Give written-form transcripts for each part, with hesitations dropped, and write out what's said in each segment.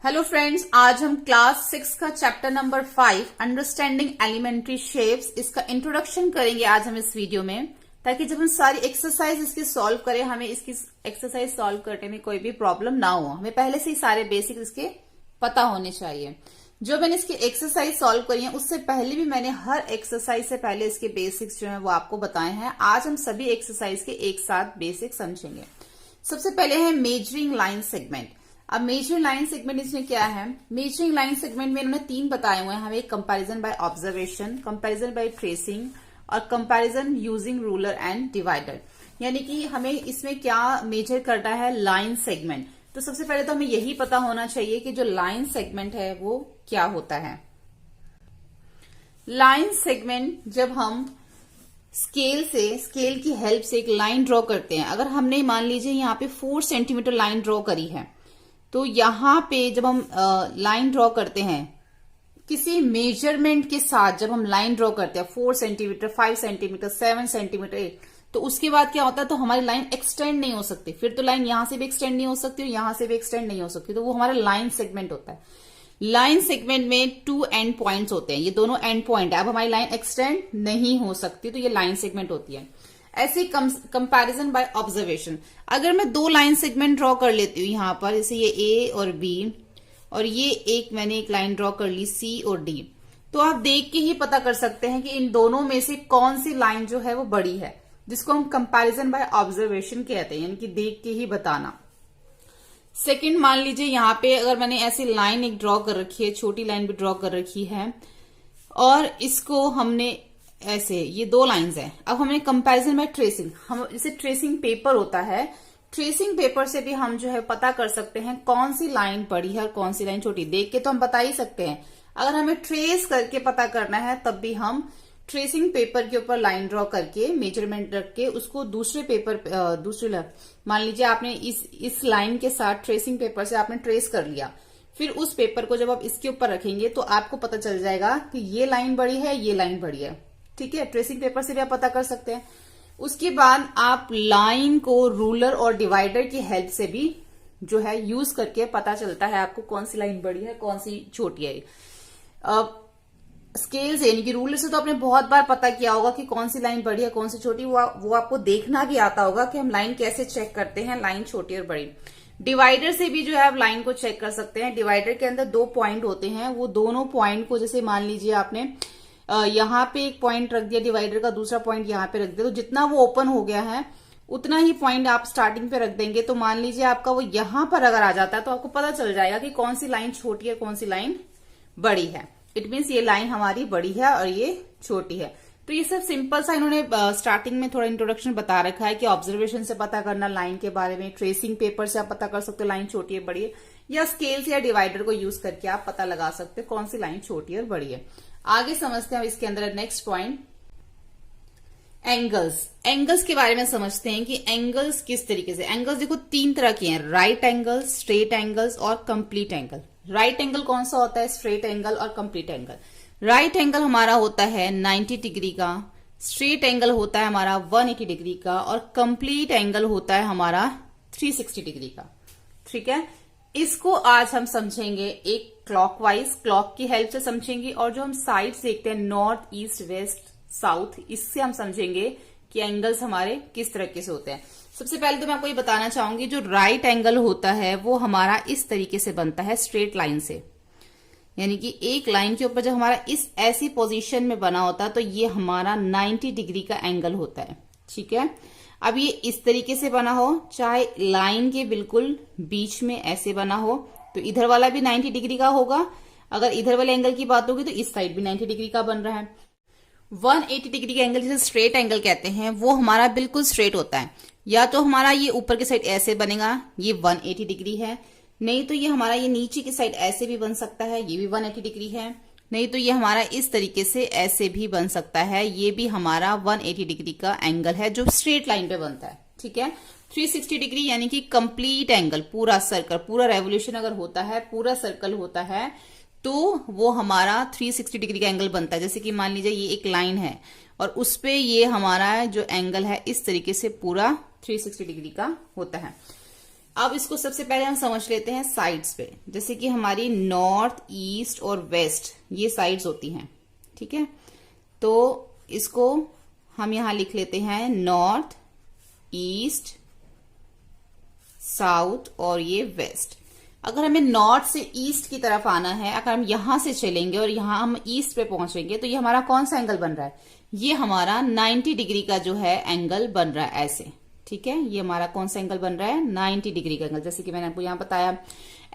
Hello friends, आज हम class 6 का chapter number 5 understanding elementary shapes इसका इंट्रोडक्शन करेंगे आज हम इस वीडियो में, ताकि जब हम सारी एक्सरसाइज इसकी सॉल्व करें हमें इसकी एक्सरसाइज सॉल्व करने में कोई भी प्रॉब्लम ना हो। हमें पहले से ही सारे बेसिक इसके पता होने चाहिए। जो मैंने इसकी एक्सरसाइज सॉल्व करी है उससे पहले भी मैंने हर एक्सरसाइज से पहले इसके बेसिक्स जो है वो आपको बताए हैं। आज हम सभी एक्सरसाइज के एक साथ बेसिक समझेंगे। सबसे पहले है मेजरिंग लाइन सेगमेंट। अब मेजरिंग लाइन सेगमेंट इसमें क्या है? मेजरिंग लाइन सेगमेंट में इन्होंने 3 बताए हुए हैं हमें, comparison by observation, comparison by tracing और comparison using ruler and divider. यानी कि हमें इसमें क्या मेजर करना है? Line segment. तो सबसे पहले तो हमें यही पता होना चाहिए कि जो लाइन सेगमेंट है वो क्या होता है। लाइन सेगमेंट जब हम स्केल की हेल्प से एक लाइन ड्रॉ करते हैं, अगर हमने मान लीजिए यहाँ पे 4 सेंटीमीटर लाइन ड्रॉ करी है, तो यहाँ पे जब हम लाइन ड्रॉ करते हैं किसी मेजरमेंट के साथ, जब हम लाइन ड्रॉ करते हैं 4 सेंटीमीटर, 5 सेंटीमीटर, 7 सेंटीमीटर, तो उसके बाद क्या होता है? तो हमारी लाइन एक्सटेंड नहीं हो सकती। फिर तो लाइन यहां से भी एक्सटेंड नहीं हो सकती और यहां से भी एक्सटेंड नहीं हो सकती। तो वो हमारा लाइन सेगमेंट होता है। लाइन सेगमेंट में 2 एंड पॉइंट्स होते हैं, ये दोनों एंड पॉइंट है। अब हमारी लाइन एक्सटेंड नहीं हो सकती, तो ये लाइन सेगमेंट होती है। ऐसे कंपैरिजन बाय ऑब्जर्वेशन, अगर मैं 2 लाइन सेगमेंट ड्रॉ कर लेती हूँ यहाँ पर, जैसे ये ए और बी, और ये मैंने एक लाइन ड्रॉ कर ली सी और डी, तो आप देख के ही पता कर सकते हैं कि इन दोनों में से कौन सी लाइन जो है वो बड़ी है, जिसको हम कंपैरिजन बाय ऑब्जर्वेशन कहते हैं, यानी कि देख के ही बताना। सेकंड, मान लीजिए यहाँ पे अगर मैंने ऐसी लाइन एक ड्रॉ कर रखी है, छोटी लाइन भी ड्रॉ कर रखी है, और इसको हमने ऐसे, ये 2 लाइंस हैं। अब हमने कंपैरिजन बाय ट्रेसिंग, हम जैसे ट्रेसिंग पेपर होता है, ट्रेसिंग पेपर से भी हम जो है पता कर सकते हैं कौन सी लाइन बड़ी है और कौन सी लाइन छोटी। देख के तो हम बता ही सकते हैं। अगर हमें ट्रेस करके पता करना है तब भी हम ट्रेसिंग पेपर के ऊपर लाइन ड्रॉ करके मेजरमेंट रख के उसको दूसरे पेपर मान लीजिए आपने इस लाइन के साथ ट्रेसिंग पेपर से आपने ट्रेस कर लिया, फिर उस पेपर को जब आप इसके ऊपर रखेंगे तो आपको पता चल जाएगा कि ये लाइन बड़ी है, ये लाइन बड़ी है। ठीक है, ट्रेसिंग पेपर से भी आप पता कर सकते हैं। उसके बाद आप लाइन को रूलर और डिवाइडर की हेल्प से भी जो है यूज करके पता चलता है आपको कौन सी लाइन बड़ी है, कौन सी छोटी है। स्केल से, यानी कि रूलर से तो आपने बहुत बार पता किया होगा कि कौन सी लाइन बड़ी है, कौन सी छोटी। वो आपको देखना भी आता होगा कि हम लाइन कैसे चेक करते हैं, लाइन छोटी और बड़ी। डिवाइडर से भी जो है आप लाइन को चेक कर सकते हैं। डिवाइडर के अंदर 2 पॉइंट होते हैं, वो दोनों पॉइंट को, जैसे मान लीजिए आपने यहाँ पे एक पॉइंट रख दिया डिवाइडर का, दूसरा पॉइंट यहाँ पे रख दिया, तो जितना वो ओपन हो गया है उतना ही पॉइंट आप स्टार्टिंग पे रख देंगे। तो मान लीजिए आपका वो यहां पर अगर आ जाता है तो आपको पता चल जाएगा कि कौन सी लाइन छोटी है, कौन सी लाइन बड़ी है। इट मीन्स ये लाइन हमारी बड़ी है और ये छोटी है। तो ये सब सिंपल सा इन्होंने स्टार्टिंग में थोड़ा इंट्रोडक्शन बता रखा है कि ऑब्जर्वेशन से पता करना लाइन के बारे में, ट्रेसिंग पेपर से आप पता कर सकते हो लाइन छोटी है बड़ी है, या स्केल्स या डिवाइडर को यूज करके आप पता लगा सकते हो कौन सी लाइन छोटी और बड़ी है। आगे समझते हैं इसके अंदर नेक्स्ट पॉइंट, एंगल्स। एंगल्स के बारे में समझते हैं कि एंगल्स किस तरीके से। एंगल्स देखो 3 तरह के हैं, राइट एंगल्स, स्ट्रेट एंगल्स और कंप्लीट एंगल। राइट एंगल कौन सा होता है? स्ट्रेट एंगल और कंप्लीट एंगल। राइट एंगल हमारा होता है 90 डिग्री का, स्ट्रेट एंगल होता है हमारा 180 डिग्री का, और कंप्लीट एंगल होता है हमारा 360 डिग्री का। ठीक है, इसको आज हम समझेंगे एक क्लॉकवाइज, क्लॉक की हेल्प से समझेंगे, और जो हम साइड देखते हैं नॉर्थ, ईस्ट, वेस्ट, साउथ, इससे हम समझेंगे कि एंगल्स हमारे किस तरीके से होते हैं। सबसे पहले तो मैं आपको ये बताना चाहूंगी, जो राइट एंगल होता है वो हमारा इस तरीके से बनता है, स्ट्रेट लाइन से। यानी कि एक लाइन के ऊपर जब हमारा इस ऐसी पोजीशन में बना होता है तो ये हमारा 90 डिग्री का एंगल होता है। ठीक है, अब ये इस तरीके से बना हो, चाहे लाइन के बिल्कुल बीच में ऐसे बना हो, तो इधर वाला भी 90 डिग्री का होगा। अगर इधर वाले एंगल की बात होगी तो इस साइड भी 90 डिग्री का बन रहा है। 180 डिग्री का एंगल जिसे स्ट्रेट एंगल कहते हैं, वो हमारा बिल्कुल स्ट्रेट होता है। या तो हमारा ये ऊपर की साइड ऐसे बनेगा, ये 180 डिग्री है, नहीं तो ये हमारा ये नीचे की साइड ऐसे भी बन सकता है, ये भी 180 डिग्री है, नहीं तो ये हमारा इस तरीके से ऐसे भी बन सकता है, ये भी हमारा 180 डिग्री का एंगल है जो स्ट्रेट लाइन पे बनता है। ठीक है, 360 डिग्री यानी कि कंप्लीट एंगल, पूरा सर्कल, पूरा रेवोल्यूशन अगर होता है, पूरा सर्कल होता है, तो वो हमारा 360 डिग्री का एंगल बनता है। जैसे कि मान लीजिए ये एक लाइन है और उस पे ये हमारा जो एंगल है इस तरीके से पूरा 360 डिग्री का होता है। अब इसको सबसे पहले हम समझ लेते हैं साइड्स पे। जैसे कि हमारी नॉर्थ, ईस्ट और वेस्ट ये साइड्स होती हैं, ठीक है। तो इसको हम यहां लिख लेते हैं नॉर्थ, ईस्ट, साउथ और ये वेस्ट। अगर हमें नॉर्थ से ईस्ट की तरफ आना है, अगर हम यहां से चलेंगे और यहां हम ईस्ट पे पहुंचेंगे, तो ये हमारा कौन सा एंगल बन रहा है? ये हमारा 90 डिग्री का जो है एंगल बन रहा है ऐसे, ठीक है। ये हमारा कौन सा एंगल बन रहा है? 90 डिग्री का एंगल, जैसे कि मैंने आपको यहां बताया।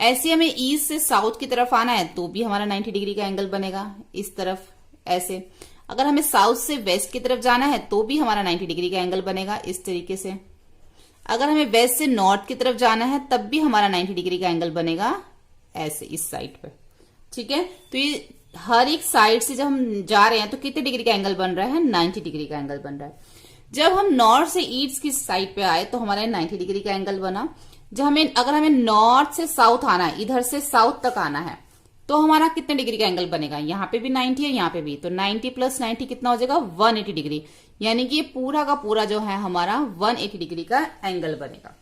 ऐसे हमें ईस्ट से साउथ की तरफ आना है तो भी हमारा 90 डिग्री का एंगल बनेगा इस तरफ ऐसे। अगर हमें साउथ से वेस्ट की तरफ जाना है तो भी हमारा 90 डिग्री का एंगल बनेगा इस तरीके से। अगर हमें वेस्ट से नॉर्थ की तरफ जाना है तब भी हमारा 90 डिग्री का एंगल बनेगा ऐसे इस साइड पे, ठीक है। तो ये हर एक साइड से जब हम जा रहे हैं तो कितने डिग्री का एंगल बन रहा है? 90 डिग्री का एंगल बन रहा है। जब हम नॉर्थ से ईस्ट की साइड पे आए तो हमारा 90 डिग्री का एंगल बना। जब अगर हमें नॉर्थ से साउथ आना है, इधर से साउथ तक आना है, तो हमारा कितने डिग्री का एंगल बनेगा? यहाँ पे भी 90 है, यहाँ पे भी, तो 90 प्लस 90 कितना हो जाएगा? 180 डिग्री। यानी कि ये पूरा का पूरा जो है हमारा 180 डिग्री का एंगल बनेगा,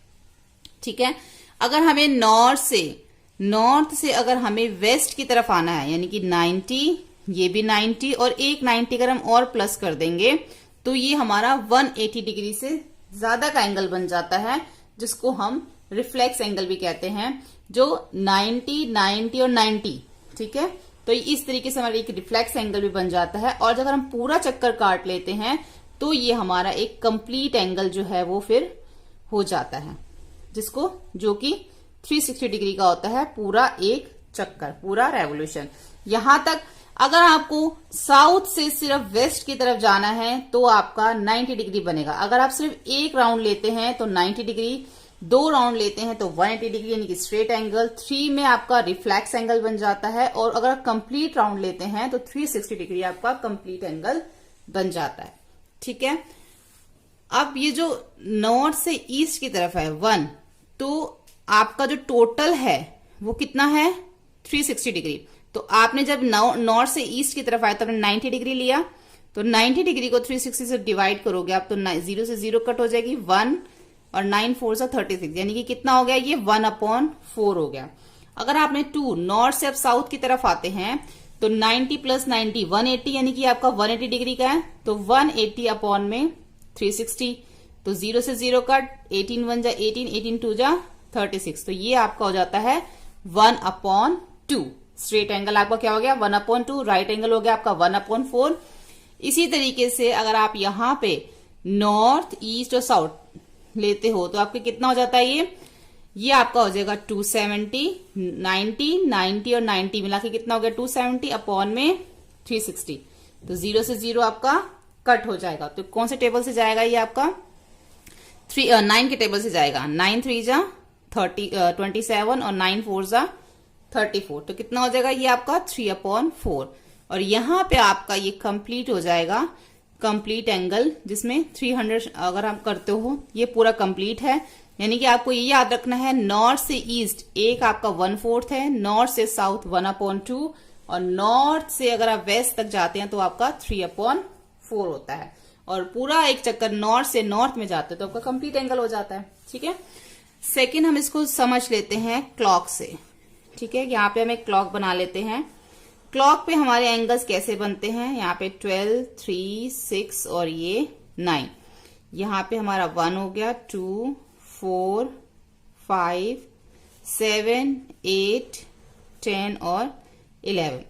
ठीक है। अगर हमें नॉर्थ से अगर हमें वेस्ट की तरफ आना है, यानी कि 90, ये भी 90 और एक 90 अगर हम और प्लस कर देंगे तो ये हमारा 180 डिग्री से ज्यादा का एंगल बन जाता है, जिसको हम रिफ्लेक्स एंगल भी कहते हैं, जो 90, 90 और 90, ठीक है। तो इस तरीके से हमारा एक रिफ्लेक्स एंगल भी बन जाता है। और जब हम पूरा चक्कर काट लेते हैं तो ये हमारा एक कंप्लीट एंगल जो है वो फिर हो जाता है, जो कि 360 डिग्री का होता है, पूरा एक चक्कर, पूरा रेवोल्यूशन। यहां तक अगर आपको साउथ से सिर्फ वेस्ट की तरफ जाना है तो आपका 90 डिग्री बनेगा। अगर आप सिर्फ एक राउंड लेते हैं तो 90 डिग्री, 2 राउंड लेते हैं तो 180 डिग्री यानी कि स्ट्रेट एंगल, 3 में आपका रिफ्लेक्स एंगल बन जाता है, और अगर कंप्लीट राउंड लेते हैं तो 360 डिग्री आपका कंप्लीट एंगल बन जाता है, ठीक है। अब ये जो नॉर्थ से ईस्ट की तरफ है 1, तो आपका जो टोटल है वो कितना है? 360 डिग्री। तो आपने जब नॉर्थ से ईस्ट की तरफ आया तो आपने 90 डिग्री लिया, तो 90 डिग्री को 360 से डिवाइड करोगे आप तो 0 से 0 कट हो जाएगी, 1 और 9 4 से 36, यानी कि कितना हो गया? ये 1/4 हो गया। अगर आपने 2 नॉर्थ से अब साउथ की तरफ आते हैं तो 90 प्लस 90 180, यानी कि आपका 180 डिग्री का है, तो 180 अपॉन में 360, तो 0 से 0 कट, 18 1 जा 18, 18 2 जा 36, तो ये आपका हो जाता है 1/2। स्ट्रेट एंगल आपका क्या हो गया? 1/2। राइट एंगल हो गया आपका 1/4। इसी तरीके से अगर आप यहां पे नॉर्थ, ईस्ट और साउथ लेते हो तो आपके कितना हो जाता है? ये आपका हो जाएगा 270, 90, 90 और 90 मिला के कितना हो गया? 270 अपॉन में 360, तो 0 से 0 आपका कट हो जाएगा। तो कौन से टेबल से जाएगा? ये आपका 9 के टेबल से जाएगा। 9 3 जा 27 और 9 4 जा 34, तो कितना हो जाएगा? ये आपका 3/4। और यहां पे आपका ये कंप्लीट हो जाएगा कंप्लीट एंगल, जिसमें 300 अगर आप करते हो ये पूरा कंप्लीट है। यानी कि आपको ये याद रखना है, नॉर्थ से ईस्ट एक आपका 1/4 है, नॉर्थ से साउथ 1/2, और नॉर्थ से अगर आप वेस्ट तक जाते हैं तो आपका 3/4 होता है। और पूरा एक चक्कर नॉर्थ से नॉर्थ में जाते हैं तो आपका कंप्लीट एंगल हो जाता है, ठीक है। सेकेंड हम इसको समझ लेते हैं क्लॉक से, ठीक है। यहाँ पे हम एक क्लॉक बना लेते हैं। क्लॉक पे हमारे एंगल्स कैसे बनते हैं? यहाँ पे 12, 3, 6 और ये 9। यहाँ पे हमारा 1 हो गया, 2, 4, 5, 7, 8, 10 और 11।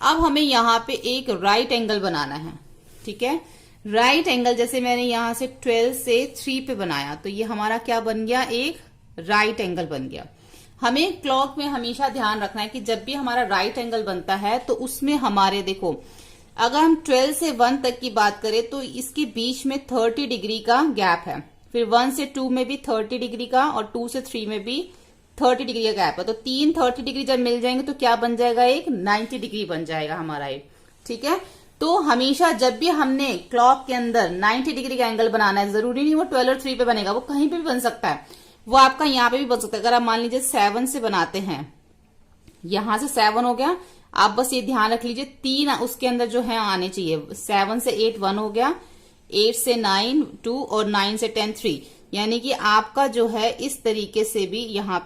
अब हमें यहाँ पे एक राइट एंगल बनाना है, ठीक है। राइट एंगल जैसे मैंने यहाँ से 12 से 3 पे बनाया तो ये हमारा क्या बन गया? एक राइट एंगल बन गया। हमें क्लॉक में हमेशा ध्यान रखना है कि जब भी हमारा राइट एंगल बनता है तो उसमें हमारे देखो, अगर हम 12 से 1 तक की बात करें तो इसके बीच में 30 डिग्री का गैप है, फिर 1 से 2 में भी 30 डिग्री का, और 2 से 3 में भी 30 डिग्री का गैप है। तो 3 30 डिग्री जब मिल जाएंगे तो क्या बन जाएगा? एक 90 डिग्री बन जाएगा हमारा एक, ठीक है। तो हमेशा जब भी हमने क्लॉक के अंदर 90 डिग्री का एंगल बनाना है, जरूरी नहीं वो 12 और 3 पे बनेगा, वो कहीं पे भी बन सकता है, वो आपका यहाँ पे भी बन सकता है। अगर आप मान लीजिए 7 से बनाते हैं, यहां से 7 हो गया, आप बस ये ध्यान रख लीजिए 3 उसके अंदर जो है आने चाहिए। 7 से 8 1 हो गया, 8 से 9 2 और 9 से 10 3, यानी कि आपका जो है इस तरीके से भी यहाँ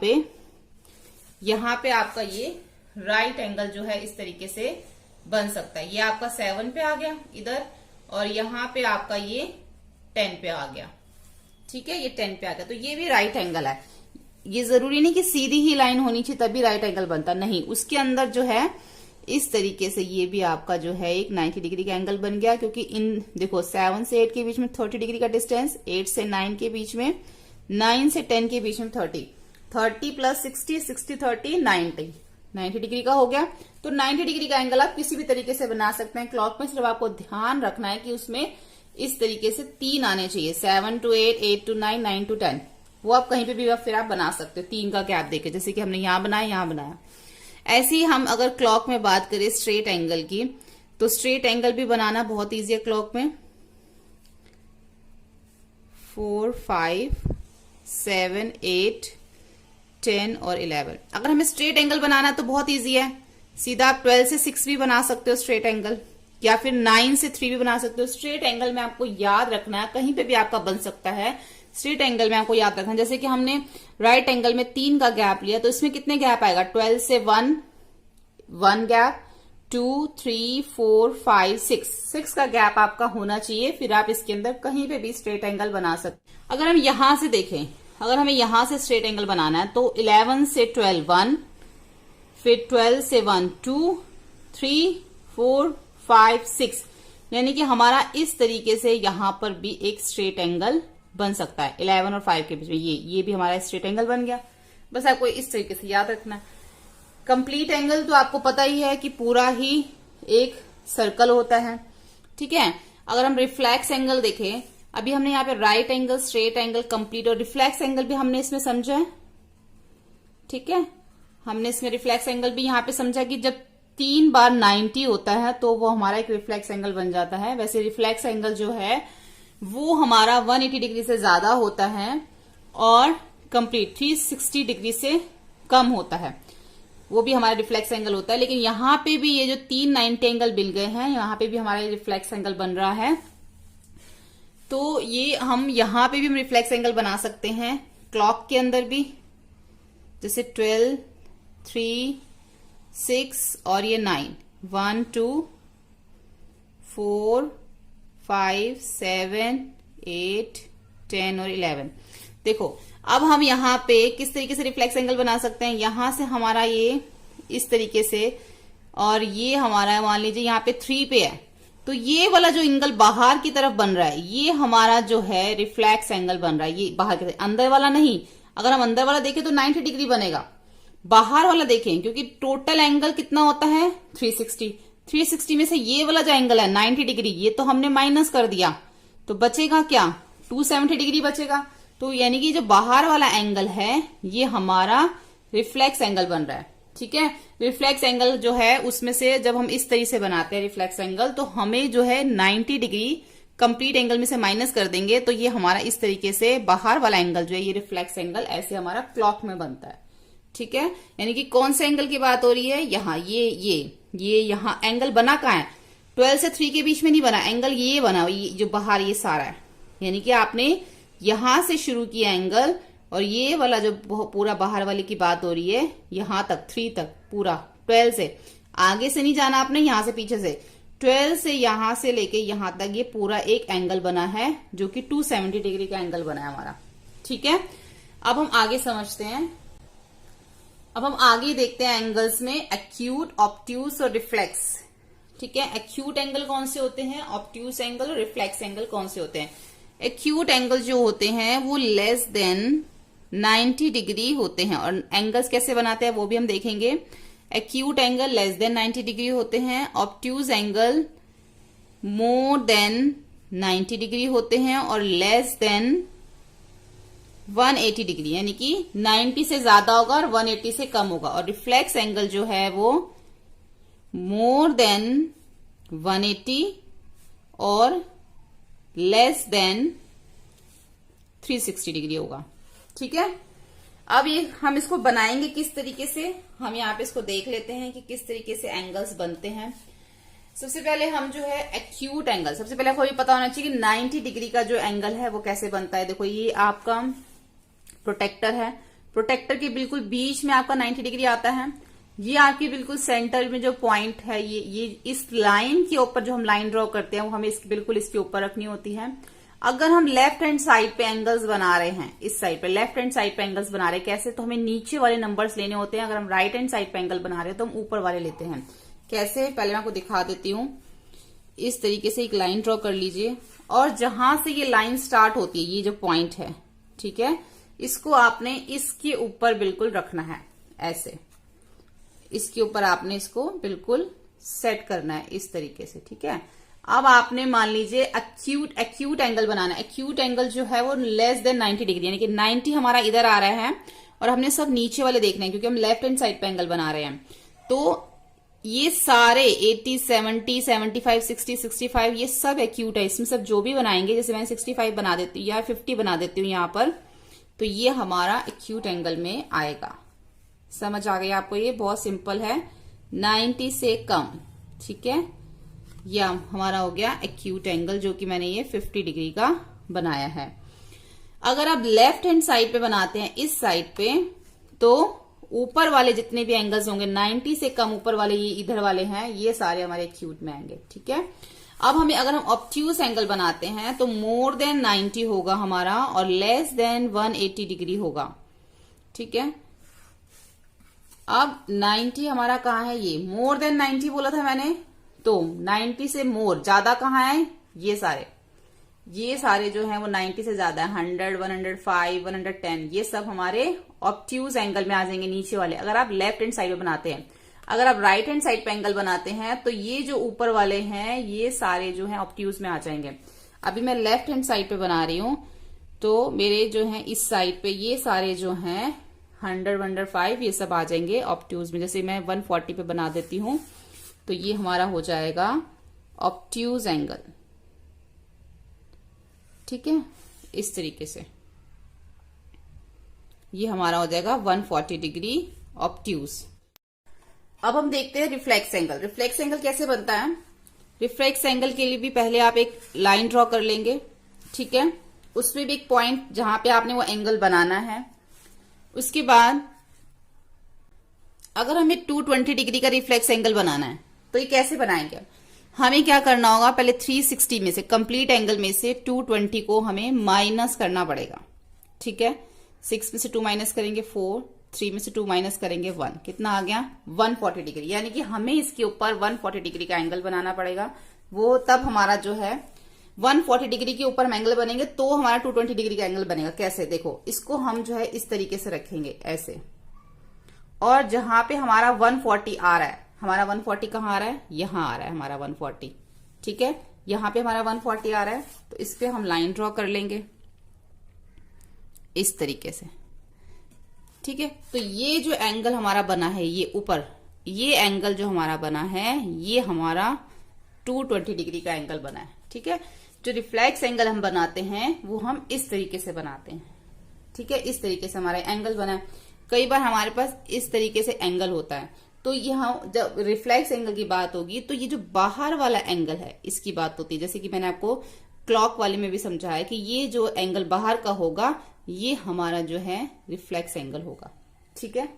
पे आपका ये राइट एंगल जो है इस तरीके से बन सकता है। ये आपका 7 पे आ गया इधर, और यहाँ पे आपका ये 10 पे आ गया। ठीक है, ये 10 पे आ गया, तो ये भी राइट एंगल है। ये जरूरी नहीं कि सीधी ही लाइन होनी चाहिए तभी राइट एंगल बनता, नहीं, उसके अंदर जो है इस तरीके से ये भी आपका जो है एक 90 डिग्री का एंगल बन गया, क्योंकि इन देखो 7 से 8 के बीच में 30 डिग्री का डिस्टेंस, 8 से 9 के बीच में, 9 से 10 के बीच में 30 प्लस 60, 60 30 90 डिग्री का हो गया। तो 90 डिग्री का एंगल आप किसी भी तरीके से बना सकते हैं क्लॉक में, सिर्फ आपको ध्यान रखना है कि उसमें इस तरीके से 3 आने चाहिए, 7 to 8, 8 to 9, 9 to 10। वो आप कहीं पे भी फिर आप बना सकते हो 3 का गैप देके, जैसे कि हमने यहां बनाया, यहां बनाया। ऐसे ही हम अगर क्लॉक में बात करें स्ट्रेट एंगल की, तो स्ट्रेट एंगल भी बनाना बहुत इजी है क्लॉक में। 4, 5, 7, 8, 10 और 11। अगर हमें स्ट्रेट एंगल बनाना है तो बहुत इजी है, सीधा आप 12 से 6 भी बना सकते हो स्ट्रेट एंगल, या फिर 9 से 3 भी बना सकते हो। स्ट्रेट एंगल में आपको याद रखना है, कहीं पे भी आपका बन सकता है, स्ट्रेट एंगल में आपको याद रखना है। जैसे कि हमने राइट एंगल में 3 का गैप लिया, तो इसमें कितने गैप आएगा, 12 से 1 गैप, 2, 3, 4, 5, 6 का गैप आपका होना चाहिए, फिर आप इसके अंदर कहीं पे भी स्ट्रेट एंगल बना सकते। अगर हम यहां से देखें, अगर हमें यहां से स्ट्रेट एंगल बनाना है तो 11 से 12 1, फिर 12 से 1 2, 3, 4, 5, 6, यानी कि हमारा इस तरीके से यहां पर भी एक स्ट्रेट एंगल बन सकता है 11 और 5 के बीच में। ये भी हमारा स्ट्रेट एंगल बन गया। बस आपको इस तरीके से याद रखना। कंप्लीट एंगल तो आपको पता ही है कि पूरा ही एक सर्कल होता है। ठीक है, अगर हम रिफ्लेक्स एंगल देखें, अभी हमने यहाँ पे right angle, straight angle, complete और रिफ्लेक्स एंगल भी हमने इसमें समझा है। ठीक है, हमने इसमें रिफ्लेक्स एंगल भी यहाँ पे समझा कि जब 3 बार 90 होता है तो वो हमारा एक रिफ्लेक्स एंगल बन जाता है। वैसे रिफ्लेक्स एंगल जो है वो हमारा 180 डिग्री से ज्यादा होता है और कंप्लीट 360 डिग्री से कम होता है, वो भी हमारा रिफ्लेक्स एंगल होता है। लेकिन यहाँ पे भी ये जो 3 90 एंगल मिल गए हैं, यहाँ पे भी हमारा रिफ्लेक्स एंगल बन रहा है। तो ये हम यहाँ पे भी हम रिफ्लेक्स एंगल बना सकते हैं क्लॉक के अंदर भी, जैसे 12, 3, 6 और ये 9, 1, 2, 4, 5, 7, 8, 10 और 11। देखो अब हम यहाँ पे किस तरीके से रिफ्लेक्स एंगल बना सकते हैं, यहां से हमारा ये इस तरीके से, और ये हमारा मान लीजिए यहाँ पे 3 पे है, तो ये वाला जो एंगल बाहर की तरफ बन रहा है ये हमारा जो है रिफ्लेक्स एंगल बन रहा है। ये बाहर की तरफ, अंदर वाला नहीं। अगर हम अंदर वाला देखें तो 90 डिग्री बनेगा, बाहर वाला देखें क्योंकि टोटल एंगल कितना होता है 360 में से ये वाला जो एंगल है 90 डिग्री, ये तो हमने माइनस कर दिया, तो बचेगा क्या, 270 डिग्री बचेगा। तो यानी कि जो बाहर वाला एंगल है ये हमारा रिफ्लेक्स एंगल बन रहा है। ठीक है, रिफ्लेक्स एंगल जो है उसमें से जब हम इस तरीके से बनाते हैं रिफ्लेक्स एंगल, तो हमें जो है 90 डिग्री कंप्लीट एंगल में से माइनस कर देंगे, तो ये हमारा इस तरीके से बाहर वाला एंगल जो है ये रिफ्लेक्स एंगल ऐसे हमारा क्लॉक में बनता है। ठीक है, यानी कि कौन से एंगल की बात हो रही है, यहाँ ये यहाँ एंगल बना कहाँ है, 12 से 3 के बीच में नहीं बना एंगल, ये बना, ये जो बाहर ये सारा है, यानी कि आपने यहां से शुरू किया एंगल, और ये वाला जो पूरा बाहर वाले की बात हो रही है यहां तक 3 तक पूरा, 12 से आगे से नहीं जाना आपने, यहां से पीछे से 12 से यहां से लेके यहां तक ये पूरा एक एंगल बना है जो कि 270 डिग्री का एंगल बना है हमारा। ठीक है, अब हम आगे समझते हैं। अब हम आगे देखते हैं एंगल्स में एक्यूट, ऑब्ट्यूस और रिफ्लेक्स। ठीक है, एक्यूट एंगल कौन से होते हैं, ऑब्ट्यूस एंगल और रिफ्लेक्स एंगल कौन से होते हैं। एक्यूट एंगल जो होते हैं वो लेस देन 90 डिग्री होते हैं, और एंगल्स कैसे बनाते हैं वो भी हम देखेंगे। Acute angle less than 90 degree होते हैं, obtuse angle more than 90 degree होते हैं, और लेस देन 180 डिग्री, यानी कि 90 से ज्यादा होगा और 180 से कम होगा। और रिफ्लेक्स एंगल जो है वो मोर देन 180 और लेस देन 360 डिग्री होगा। ठीक है, अब ये हम इसको बनाएंगे किस तरीके से, हम यहाँ पे इसको देख लेते हैं कि किस तरीके से एंगल्स बनते हैं। सबसे पहले हम जो है एक्यूट एंगल, सबसे पहले आपको ये पता होना चाहिए कि 90 डिग्री का जो एंगल है वो कैसे बनता है। देखो ये आपका प्रोटेक्टर है, प्रोटेक्टर के बिल्कुल बीच में आपका 90 डिग्री आता है। ये आपकी बिल्कुल सेंटर में जो पॉइंट है, ये इस लाइन के ऊपर जो हम लाइन ड्रॉ करते हैं वो हमें बिल्कुल इसके ऊपर रखनी होती है। अगर हम लेफ्ट हैंड साइड पे एंगल्स बना रहे हैं, इस साइड पे लेफ्ट हैंड साइड पे एंगल्स बना रहे हैं कैसे, तो हमें नीचे वाले नंबर्स लेने होते हैं। अगर हम राइट हैंड साइड पे एंगल बना रहे हैं तो हम ऊपर वाले लेते हैं। कैसे, पहले मैं आपको दिखा देती हूँ। इस तरीके से एक लाइन ड्रॉ कर लीजिए और जहां से ये लाइन स्टार्ट होती है, ये जो पॉइंट है, ठीक है, इसको आपने इसके ऊपर बिल्कुल रखना है, ऐसे इसके ऊपर आपने इसको बिल्कुल सेट करना है इस तरीके से, ठीक है। अब आपने मान लीजिए एक्यूट एंगल बनाना है। एक्यूट एंगल जो है वो लेस देन 90 डिग्री, यानी कि 90 हमारा इधर आ रहा है और हमने सब नीचे वाले देखने हैं क्योंकि हम लेफ्ट हैंड साइड पे एंगल बना रहे हैं। तो ये सारे 80, 70, 75, 60, 65 ये सब एक्यूट है। इसमें सब जो भी बनाएंगे, जैसे मैं 65 बना देती हूँ या 50 बना देती हूँ यहाँ पर, तो ये हमारा एक्यूट एंगल में आएगा। समझ आ गई आपको? ये बहुत सिंपल है, 90 से कम, ठीक है। यह हमारा हो गया एक्यूट एंगल, जो कि मैंने ये 50 डिग्री का बनाया है। अगर आप लेफ्ट हैंड साइड पे बनाते हैं इस साइड पे, तो ऊपर वाले जितने भी एंगल्स होंगे 90 से कम ऊपर वाले, ये इधर वाले हैं, ये सारे हमारे एक्यूट में आएंगे, ठीक है। अब हमें अगर हम ऑब्ट्यूज एंगल बनाते हैं तो मोर देन 90 होगा हमारा और लेस देन 180 डिग्री होगा, ठीक है। अब 90 हमारा कहाँ है, ये मोर देन 90 बोला था मैंने, तो 90 से मोर ज्यादा कहाँ है, ये सारे जो हैं वो 90 से ज्यादा है, 100, 105, 110, ये सब हमारे ऑब्ट्यूज एंगल में आ जाएंगे नीचे वाले। अगर आप लेफ्ट हैंड साइड पे बनाते हैं, अगर आप राइट हैंड साइड पे एंगल बनाते हैं तो ये जो ऊपर वाले हैं ये सारे जो हैं ऑब्ट्यूज में आ जाएंगे। अभी मैं लेफ्ट हैंड साइड पे बना रही हूं तो मेरे जो हैं इस साइड पे ये सारे जो हैं 100, 105 ये सब आ जाएंगे ऑब्ट्यूज में। जैसे मैं 140 पे बना देती हूं तो ये हमारा हो जाएगा ऑब्ट्यूज एंगल, ठीक है। इस तरीके से ये हमारा हो जाएगा 140 डिग्री ऑब्ट्यूज। अब हम देखते हैं रिफ्लेक्स एंगल। रिफ्लेक्स एंगल कैसे बनता है? रिफ्लेक्स एंगल के लिए भी पहले आप एक लाइन ड्रॉ कर लेंगे, ठीक है। उसमें भी एक पॉइंट जहां पे आपने वो एंगल बनाना है। उसके बाद अगर हमें 220 डिग्री का रिफ्लेक्स एंगल बनाना है तो ये कैसे बनाएंगे? हमें क्या करना होगा, पहले 360 में से, कंप्लीट एंगल में से 220 को हमें माइनस करना पड़ेगा, ठीक है। 6 में से 2 माइनस करेंगे 4, 3 में से 2 माइनस करेंगे 1, कितना आ गया 140 डिग्री। यानी कि हमें इसके ऊपर 140 डिग्री का एंगल बनाना पड़ेगा। वो तब हमारा जो है 140 डिग्री के ऊपर हम एंगल बनेंगे तो हमारा 220 डिग्री का एंगल बनेगा। कैसे? देखो, इसको हम जो है इस तरीके से रखेंगे ऐसे, और जहां पे हमारा 140 आ रहा है, हमारा 140 कहाँ आ रहा है, यहां आ रहा है हमारा 140, ठीक है। यहां पे हमारा 140 आ रहा है तो इस पे हम लाइन ड्रॉ कर लेंगे इस तरीके से, ठीक है। तो ये जो एंगल हमारा बना है, ये ऊपर ये एंगल जो हमारा बना है ये हमारा 220 डिग्री का एंगल बना है, ठीक है। जो रिफ्लेक्स एंगल हम बनाते हैं वो हम इस तरीके से बनाते हैं, ठीक है। इस तरीके से हमारा एंगल बना है। कई बार हमारे पास इस तरीके से एंगल होता है, तो यहाँ जब रिफ्लेक्स एंगल की बात होगी तो ये जो बाहर वाला एंगल है इसकी बात होती है। जैसे कि मैंने आपको क्लॉक वाले में भी समझाया कि ये जो एंगल बाहर का होगा ये हमारा जो है रिफ्लेक्स एंगल होगा, ठीक है।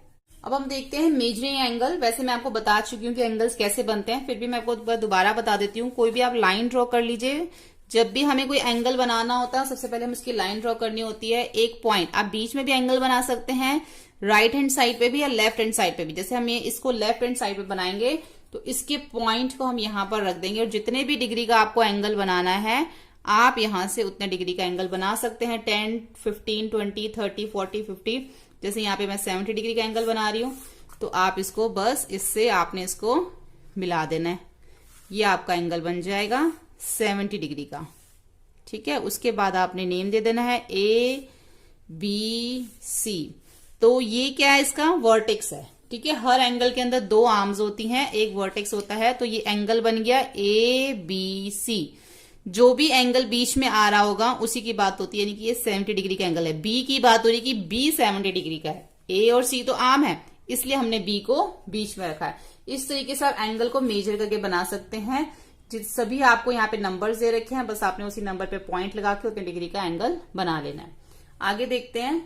अब हम देखते हैं मेजरिंग एंगल। वैसे मैं आपको बता चुकी हूँ कि एंगल्स कैसे बनते हैं, फिर भी मैं आपको दोबारा बता देती हूँ। कोई भी आप लाइन ड्रॉ कर लीजिए। जब भी हमें कोई एंगल बनाना होता है सबसे पहले हम उसकी लाइन ड्रॉ करनी होती है। एक पॉइंट, आप बीच में भी एंगल बना सकते हैं, राइट हैंड साइड पे भी या लेफ्ट हैंड साइड पे भी। जैसे हम ये इसको लेफ्ट हैंड साइड पे बनाएंगे तो इसके पॉइंट को हम यहाँ पर रख देंगे और जितने भी डिग्री का आपको एंगल बनाना है आप यहां से उतने डिग्री का एंगल बना सकते हैं। 10, 15, 20, 30, 40, 50। जैसे यहाँ पे मैं 70 डिग्री का एंगल बना रही हूँ तो आप इसको बस इससे आपने इसको मिला देना है, ये आपका एंगल बन जाएगा 70 डिग्री का, ठीक है। उसके बाद आपने नेम दे देना है ABC। तो ये क्या है, इसका वर्टेक्स है, ठीक है। हर एंगल के अंदर 2 आर्म्स होती हैं, एक वर्टेक्स होता है, तो ये एंगल बन गया ABC। जो भी एंगल बीच में आ रहा होगा उसी की बात होती है, यानी कि ये 70 डिग्री का एंगल है। बी की बात हो रही है कि बी 70 डिग्री का है। ए और सी तो आर्म है, इसलिए हमने बी को बीच में रखा है। इस तरीके से आप एंगल को मेजर करके बना सकते हैं। सभी आपको यहाँ पे नंबर्स दे रखे हैं, बस आपने उसी नंबर पे पॉइंट लगा के उतने डिग्री का एंगल बना लेना है। आगे देखते हैं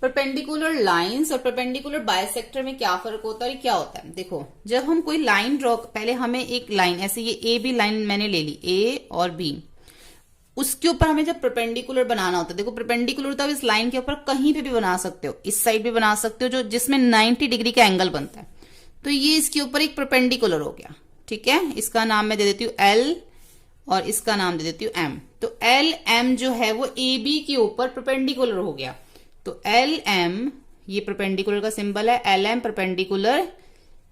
परपेंडिकुलर लाइंस और परपेंडिकुलर बाइसेक्टर में क्या फर्क होता है और क्या होता है। देखो, जब हम कोई लाइन ड्रॉ, पहले हमें एक लाइन ऐसे, ये ए बी लाइन मैंने ले ली, ए और बी, उसके ऊपर हमें जब परपेंडिकुलर बनाना होता है, देखो परपेंडिकुलर तो इस लाइन के ऊपर कहीं पे भी बना सकते हो, इस साइड भी बना सकते हो, जो जिसमें 90 डिग्री का एंगल बनता है। तो ये इसके ऊपर एक परपेंडिकुलर हो गया, ठीक है। इसका नाम मैं दे देती हूँ एल और इसका नाम दे देती हूँ एम। तो एल एम जो है वो ए बी के ऊपर परपेंडिकुलर हो गया। तो एल एम, ये परपेंडिकुलर का सिंबल है, L M perpendicular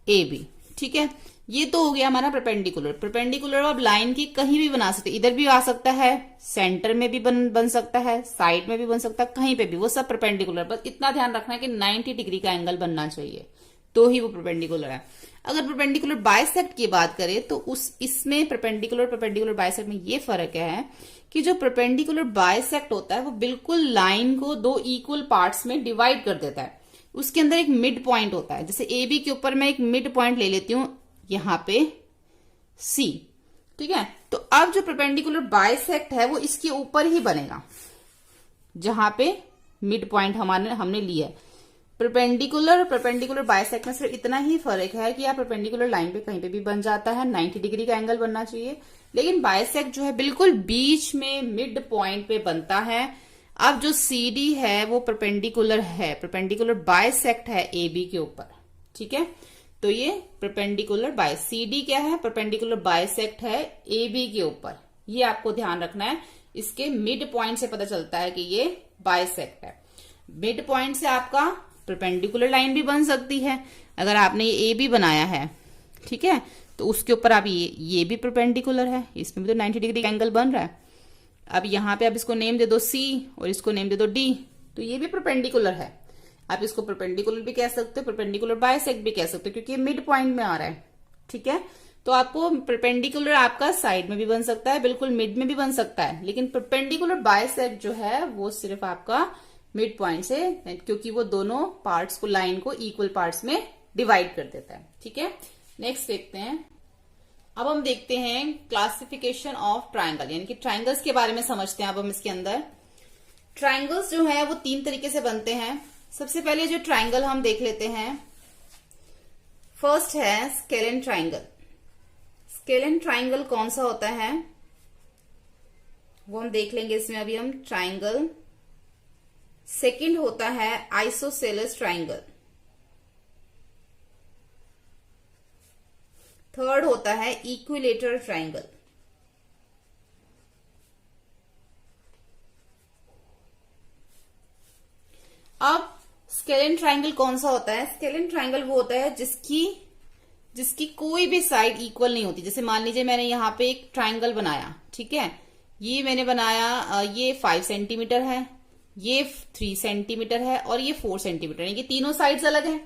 A B, ठीक है। ये तो हो गया हमारा परपेंडिकुलर। परपेंडिकुलर आप लाइन की कहीं भी बना सकते, इधर भी आ सकता है, सेंटर में भी बन सकता है, साइड में भी बन सकता है, कहीं पे भी, वो सब परपेंडिकुलर। बस इतना ध्यान रखना है कि 90 डिग्री का एंगल बनना चाहिए तो ही वो परपेंडिकुलर है। अगर परपेंडिकुलर बाइसेक्ट की बात करें तो इसमें परपेंडिकुलर बाइसेक्ट में ये फर्क है कि जो परपेंडिकुलर बाइसेक्ट होता है वो बिल्कुल लाइन को दो इक्वल पार्ट्स में डिवाइड कर देता है। उसके अंदर एक मिड पॉइंट होता है, जैसे ए बी के ऊपर मैं एक मिड पॉइंट ले लेती हूं यहां पे सी, ठीक है। तो अब जो परपेंडिकुलर बाइसेक्ट है वो इसके ऊपर ही बनेगा जहां पे मिड पॉइंट हमने लिया है। परपेंडिकुलर बाइसेक्ट में सिर्फ इतना ही फर्क है कि आप परपेंडिकुलर लाइन पे कहीं पे भी बन जाता है, 90 डिग्री का एंगल बनना चाहिए, लेकिन बाइसेक्ट जो है बिल्कुल बीच में मिड पॉइंट पे बनता है। अब जो सी डी है वो परपेंडिकुलर है, परपेंडिकुलर बाइसेक्ट है ए बी के ऊपर, ठीक है। तो ये परपेंडिकुलर सी डी क्या है, परपेंडिकुलर बाइसेक्ट है ए बी के ऊपर। ये आपको ध्यान रखना है, इसके मिड पॉइंट से पता चलता है कि ये बाइसेक्ट है। मिड पॉइंट से आपका परपेंडिकुलर लाइन भी बन सकती है। अगर आपने ये ए बी बनाया है, ठीक है, तो उसके ऊपर आप ये भी परपेंडिकुलर है, इसमें भी तो 90 डिग्री का एंगल बन रहा है। अब यहाँ पे आप इसको नेम दे दो सी और इसको नेम दे दो डी, तो ये भी परपेंडिकुलर है। आप इसको परपेंडिकुलर भी कह सकते हो, परपेंडिकुलर बाइसेक्ट भी कह सकते हो, क्योंकि ये मिड पॉइंट में आ रहा है, ठीक है। तो आपको परपेंडिकुलर आपका साइड में भी बन सकता है, बिल्कुल मिड में भी बन सकता है, लेकिन परपेंडिकुलर बाइसेक्ट जो है वो सिर्फ आपका मिड पॉइंट से, क्योंकि वो दोनों पार्ट्स को, लाइन को इक्वल पार्ट्स में डिवाइड कर देता है, ठीक है। नेक्स्ट देखते हैं, अब हम देखते हैं क्लासिफिकेशन ऑफ ट्राइंगल, यानी कि ट्राइंगल्स के बारे में समझते हैं। अब हम इसके अंदर ट्राइंगल्स जो है वो 3 तरीके से बनते हैं। सबसे पहले जो ट्राइंगल हम देख लेते हैं, फर्स्ट है स्केलेन ट्राइंगल। स्केलेन ट्राइंगल कौन सा होता है वो हम देख लेंगे इसमें अभी हम ट्राइंगल। सेकंड होता है आइसोसेलेस ट्राइंगल। थर्ड होता है इक्विलेटरल ट्राइंगल। अब स्केलेन ट्राइंगल कौन सा होता है? स्केलेन ट्राइंगल वो होता है जिसकी कोई भी साइड इक्वल नहीं होती। जैसे मान लीजिए मैंने यहाँ पे एक ट्राइंगल बनाया, ठीक है, ये मैंने बनाया, ये 5 सेंटीमीटर है, ये 3 सेंटीमीटर है और ये 4 सेंटीमीटर है, ये तीनों साइड्स अलग हैं,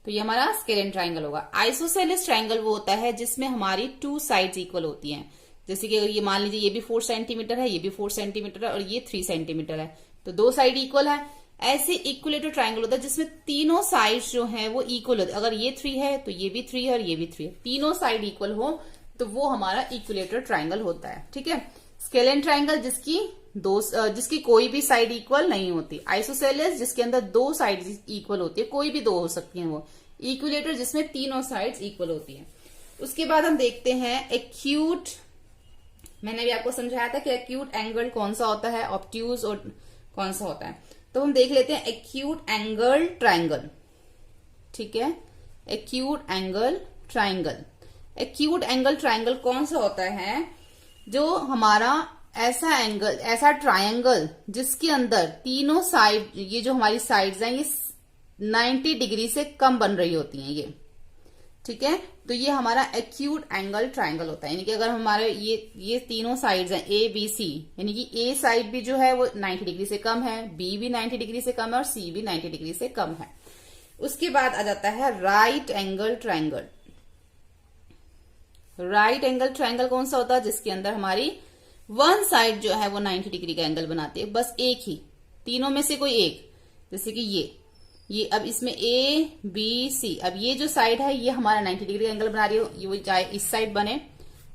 तो ये हमारा स्केलेन ट्राइंगल होगा। आइसोसेलेस ट्राइंगल वो होता है जिसमें हमारी 2 साइड्स इक्वल होती हैं। जैसे कि ये मान लीजिए ये भी 4 सेंटीमीटर है, ये भी 4 सेंटीमीटर है और ये 3 सेंटीमीटर है, तो 2 साइड इक्वल है। ऐसे इक्वलेटर ट्राइंगल होता है जिसमें तीनों साइड्स जो है वो इक्वल होते हैं। अगर ये 3 है तो ये भी 3 है और ये भी 3 है, तीनों साइड इक्वल हो तो वो हमारा इक्वलेटर ट्राइंगल होता है, ठीक है। स्केलेन ट्राइंगल जिसकी कोई भी साइड इक्वल नहीं होती। आइसोसेलेस जिसके अंदर 2 साइड इक्वल होती है, कोई भी 2 हो सकती है वो। इक्विलेटर जिसमें तीनों साइड्स इक्वल होती हैं। उसके बाद हम देखते हैं एक्यूट। मैंने भी आपको समझाया था कि एक्यूट एंगल कौन सा होता है, ऑब्ट्यूज और कौन सा होता है। तो हम देख लेते हैं एक्यूट एंगल ट्राइंगल, ठीक है। Acute angle triangle, acute angle triangle कौन सा होता है? जो हमारा ऐसा एंगल, ऐसा ट्राइंगल जिसके अंदर तीनों साइड, ये जो हमारी साइड्स हैं ये 90 डिग्री से कम बन रही होती हैं, ये, ठीक है। तो ये हमारा एक्यूट एंगल ट्राइंगल होता है। यानी कि अगर हमारे ये तीनों साइड्स हैं ए बी सी, यानी कि ए साइड भी जो है वो 90 डिग्री से कम है, बी भी 90 डिग्री से कम है और सी भी 90 डिग्री से कम है। उसके बाद आ जाता है right angle triangle. Right angle triangle कौन सा होता है? जिसके अंदर हमारी वन साइड जो है वो 90 डिग्री का एंगल बनाती है, बस एक ही, तीनों में से कोई एक। जैसे कि ये, ये अब इसमें ABC, अब ये जो साइड है ये हमारा 90 डिग्री का एंगल बना रही हो, ये चाहे इस साइड बने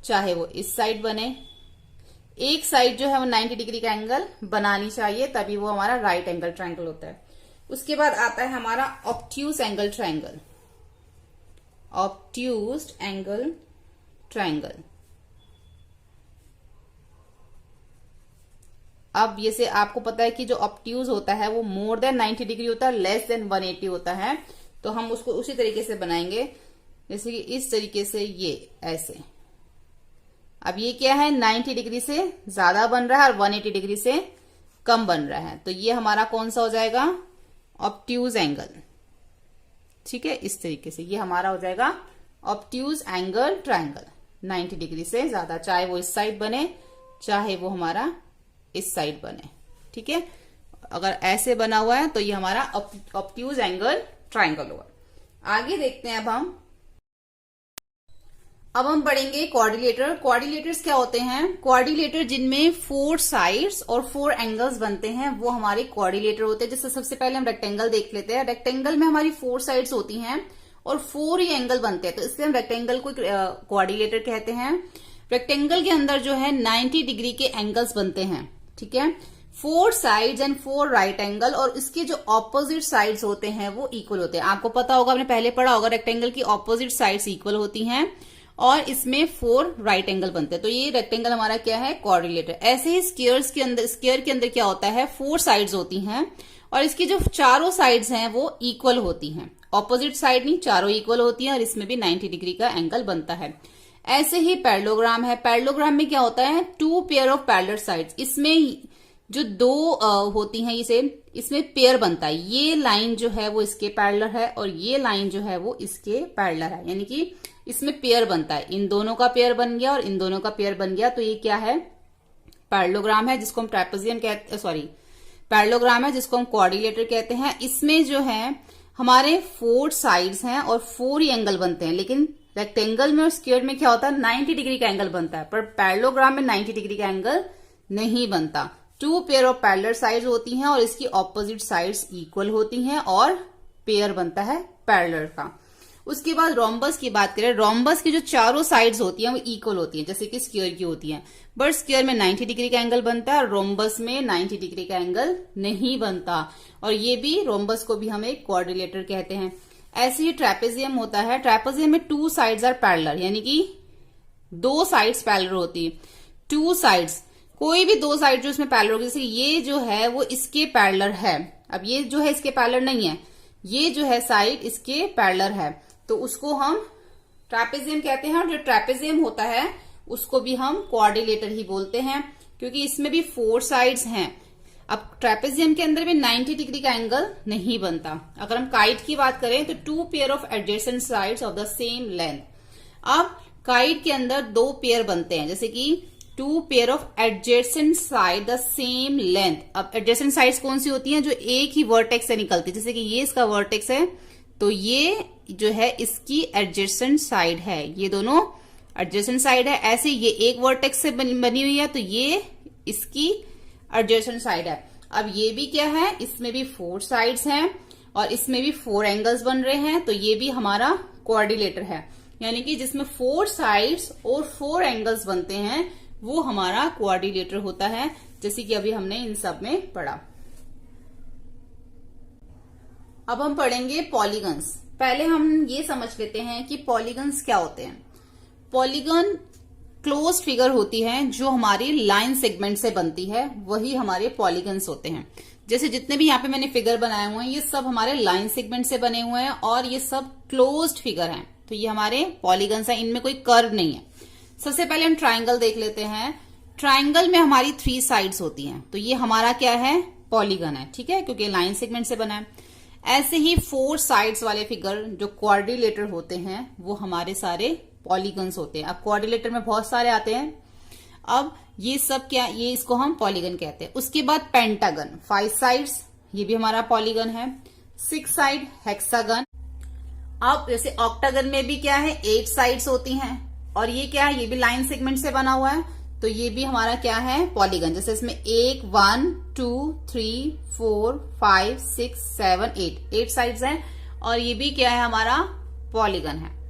चाहे वो इस साइड बने, एक साइड जो है वो 90 डिग्री का एंगल बनानी चाहिए, तभी वो हमारा राइट एंगल ट्रायंगल होता है। उसके बाद आता है हमारा obtuse angle triangle. Obtuse angle triangle, अब ये से आपको पता है कि जो ऑब्ट्यूज होता है वो मोर देन 90 डिग्री होता है, लेस देन 180 होता है। तो हम उसको उसी तरीके से बनाएंगे, जैसे कि इस तरीके से, ये ऐसे। अब ये क्या है, 90 डिग्री से ज्यादा बन रहा है और 180 डिग्री से कम बन रहा है, तो ये हमारा कौन सा हो जाएगा, ऑब्ट्यूज एंगल। ठीक है, इस तरीके से ये हमारा हो जाएगा ऑब्ट्यूज एंगल ट्रायंगल, 90 डिग्री से ज्यादा, चाहे वो इस साइड बने चाहे वो हमारा इस साइड बने। ठीक है, अगर ऐसे बना हुआ है तो ये हमारा ऑब्ट्यूज एंगल ट्रायंगल होगा। आगे देखते हैं अब हम पढ़ेंगे क्वाड्रिलेटर। क्वाड्रिलेटर्स क्या होते हैं, क्वाड्रिलेटर जिनमें 4 साइड्स और 4 एंगल्स बनते हैं वो हमारे क्वाड्रिलेटर होते हैं। जैसे सबसे पहले हम रेक्टेंगल देख लेते हैं। रेक्टेंगल में हमारी 4 साइड्स होती हैं और 4 ही एंगल बनते हैं, तो इसलिए हम रेक्टेंगल को क्वाड्रिलेटर कहते हैं। रेक्टेंगल के अंदर जो है 90 डिग्री के एंगल्स बनते हैं। ठीक है, 4 साइड्स एंड 4 राइट एंगल, और इसके जो ऑपोजिट साइड्स होते हैं वो इक्वल होते हैं। आपको पता होगा, आपने पहले पढ़ा होगा, रेक्टेंगल की ऑपोजिट साइड्स इक्वल होती हैं और इसमें 4 राइट एंगल बनते हैं। तो ये रेक्टेंगल हमारा क्या है, क्वाड्रिलेटर। ऐसे ही स्क्वायर के अंदर क्या होता है, 4 साइड्स होती हैं और इसकी जो चारों साइड्स हैं वो इक्वल होती हैं, ऑपोजिट साइड नहीं, चारों इक्वल होती हैं और इसमें भी 90 डिग्री का एंगल बनता है। ऐसे ही पैरेललोग्राम है। पैरेललोग्राम में क्या होता है, 2 पेयर ऑफ पैरेलल साइड्स, इसमें जो 2 होती हैं इसे, इसमें पेयर बनता है। ये लाइन जो है वो इसके पैरेलल है और ये लाइन जो है वो इसके पैरेलल है, यानी कि इसमें पेयर बनता है। इन दोनों का पेयर बन गया और इन दोनों का पेयर बन गया, तो ये क्या है, पैरेललोग्राम है, जिसको हम ट्रेपेजियम कहते, पैरेललोग्राम है जिसको हम क्वाड्रिलेटर कहते हैं। इसमें जो है हमारे 4 साइड्स हैं और 4 ही एंगल बनते हैं, लेकिन रेक्टेंगल में और स्क्वायर में क्या होता है, 90 डिग्री का एंगल बनता है, पर पैरेललोग्राम में 90 डिग्री का एंगल नहीं बनता। 2 पेयर ऑफ पैरेलल साइड्स होती हैं और इसकी ऑपोजिट साइड्स इक्वल होती हैं और पेयर बनता है पैरेलल का। उसके बाद रोम्बस की बात करें, रोम्बस की जो चारों साइड्स होती हैं वो इक्वल होती हैं, जैसे कि स्क्वायर की होती हैं, बट स्क्वायर में 90 डिग्री का एंगल बनता है और रोम्बस में 90 डिग्री का एंगल नहीं बनता, और ये भी रोम्बस को भी हम एक क्वाड्रिलेटर कहते हैं। ऐसे ही ट्रेपेजियम होता है। ट्रेपेजियम में 2 साइड्स आर पैरेलल, यानी कि 2 साइड्स पैरेलल होती है। 2 साइड्स, कोई भी 2 साइड जो इसमें पैरेलल होगी, जैसे ये जो है वो इसके पैरेलल है, अब ये जो है इसके पैरेलल नहीं है, ये जो है साइड इसके पैरेलल है, तो उसको हम ट्रेपेजियम कहते हैं। और जो ट्रेपेजियम होता है उसको भी हम क्वाड्रिलेटर ही बोलते हैं, क्योंकि इसमें भी 4 साइड्स हैं। अब ट्रेपेजियम के अंदर भी 90 डिग्री का एंगल नहीं बनता। अगर हम काइट की बात करें तो 2 pair of adjacent sides of the same length. अब काइट के अंदर 2 पेयर बनते हैं, जैसे कि 2 pair of adjacent side the same length. अब एडजेसेंट साइड्स कौन सी होती हैं, जो एक ही वर्टेक्स से निकलती है, जैसे कि ये इसका वर्टेक्स है तो ये जो है इसकी एडजेसेंट साइड है, ये दोनों एडजेसेंट साइड है। ऐसे ये एक वर्टेक्स से बनी हुई है तो ये इसकी एडजेसेंट साइड है। अब ये भी क्या है, इसमें भी 4 साइड्स हैं और इसमें भी 4 एंगल्स बन रहे हैं, तो ये भी हमारा क्वाड्रिलेटर है, यानी कि जिसमें 4 साइड्स और 4 एंगल्स बनते हैं वो हमारा क्वाड्रिलेटर होता है, जैसे कि अभी हमने इन सब में पढ़ा। अब हम पढ़ेंगे पॉलीगन्स। पहले हम ये समझ लेते हैं कि पॉलीगन्स क्या होते हैं। पॉलीगन क्लोज फिगर होती है जो हमारी लाइन सेगमेंट से बनती है, वही हमारे पॉलीगन्स होते हैं। जैसे जितने भी यहाँ पे मैंने फिगर बनाए हुए हैं ये सब हमारे लाइन सेगमेंट से बने हुए हैं और ये सब क्लोज्ड फिगर हैं, तो ये हमारे पॉलीगन्स हैं, इनमें कोई कर्व नहीं है। सबसे पहले हम ट्राइंगल देख लेते हैं। ट्राइंगल में हमारी 3 साइड्स होती हैं, तो ये हमारा क्या है, पॉलीगन है, ठीक है, क्योंकि लाइन सेगमेंट से बना है। ऐसे ही 4 साइड्स वाले फिगर जो क्वाड्रिलेटर होते हैं वो हमारे सारे पॉलीगन्स होते हैं। अब क्वाड्रिलेटर में बहुत सारे आते हैं, अब ये सब क्या, ये इसको हम पॉलीगन कहते हैं। उसके बाद पेंटागन, 5 साइड्स, ये भी हमारा पॉलीगन है। 6 साइड हेक्सागन। अब जैसे ऑक्टागन में भी क्या है, 8 साइड्स होती हैं और ये क्या है, ये भी लाइन सेगमेंट से बना हुआ है, तो ये भी हमारा क्या है, पॉलीगन। जैसे इसमें 1 1 2 3 4 5 6 7 8 साइड्स हैं और ये भी क्या है, हमारा पॉलीगन है।